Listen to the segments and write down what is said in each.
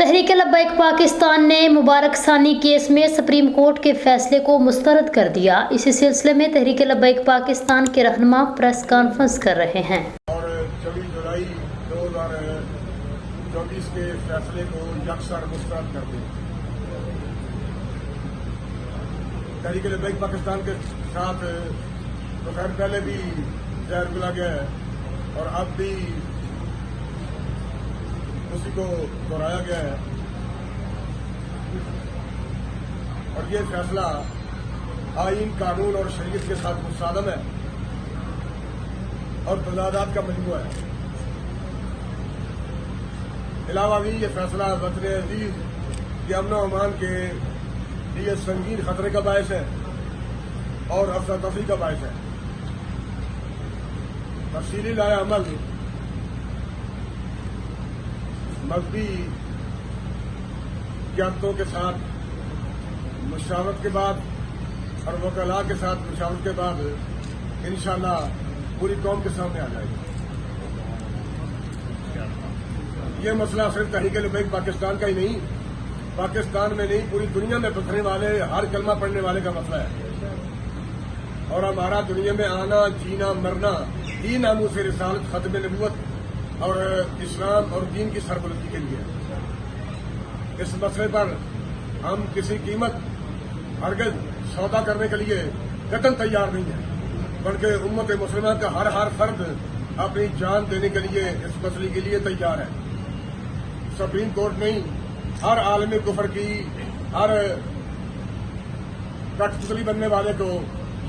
تحریک لبیک پاکستان نے مبارک ثانی کیس میں سپریم کورٹ کے فیصلے کو مسترد کر دیا۔ اسی سلسلے میں تحریک لبیک پاکستان کے رہنما پریس کانفرنس کر رہے ہیں اور 24 جولائی 2024 کے فیصلے کو یکسر مسترد کر دیں۔ تحریک لبیک پاکستان کے ساتھ تو خیر پہلے بھی زہر ملا گیا ہے اور اب بھی اسی کو دہرایا گیا ہے، اور یہ فیصلہ آئین، قانون اور شریعت کے ساتھ متصادم ہے اور تضادات کا مجموعہ ہے۔ علاوہ بھی یہ فیصلہ وطن عزیز کے امن و امان کے لیے سنگین خطرے کا باعث ہے اور افراتفری کا باعث ہے۔ تفصیلی لائحہ عمل مذہبی قیادتوں کے ساتھ مشاورت کے بعد اور وکلاء کے ساتھ مشاورت کے بعد انشاءاللہ پوری قوم کے سامنے آ جائے گا۔ یہ مسئلہ صرف تحریک لبیک پاکستان کا ہی نہیں، پاکستان میں نہیں پوری دنیا میں بسنے والے ہر کلمہ پڑھنے والے کا مسئلہ ہے، اور ہمارا دنیا میں آنا، جینا، مرنا ہی ناموس رسالت، ختم نبوت اور اسلام اور دین کی سربلندی کے لیے۔ اس مسئلے پر ہم کسی قیمت ہرگز سودا کرنے کے لیے قطعاً تیار نہیں ہیں، بلکہ امت مسلمہ کا ہر فرد اپنی جان دینے کے لیے اس مسئلے کے لیے تیار ہے۔ سپریم کورٹ نہیں، ہر عالم کفر کی، ہر کٹ پتلی بننے والے کو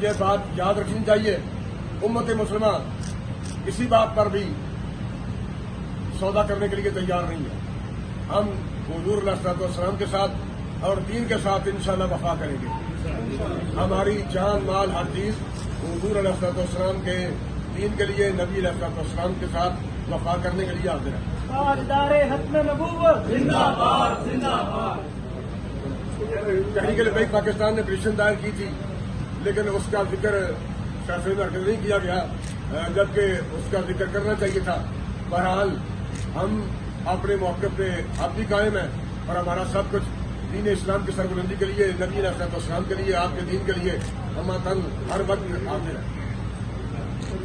یہ بات یاد رکھنی چاہیے، امت مسلمہ کسی بات پر بھی سودا کرنے کے لیے تیار نہیں ہے۔ ہم حضور علیہ الصلوۃ والسلام کے ساتھ اور دین کے ساتھ انشاءاللہ وفا کریں گے۔ ہماری جان، مال، ہر چیز حضور علیہ الصلوۃ والسلام کے دین کے لیے، نبی علیہ الصلوۃ والسلام کے ساتھ وفا کرنے کے لیے حاضر ہے۔ تاجدار ختم نبوت زندہ باد، زندہ باد۔ تحریک لبیک پاکستان نے پٹیشن دائر کی تھی، لیکن اس کا ذکر فیصلے میں ہرگز نہیں کیا گیا، جبکہ اس کا ذکر کرنا چاہیے تھا۔ بہرحال ہم اپنے موقف پہ اب بھی قائم ہیں، اور ہمارا سب کچھ دین اسلام کی سربلندی کے لیے، نبی علیہ الصلوۃ والسلام کے لیے، آپ کے دین کے لیے ہم ہر وقت حاضر ہیں۔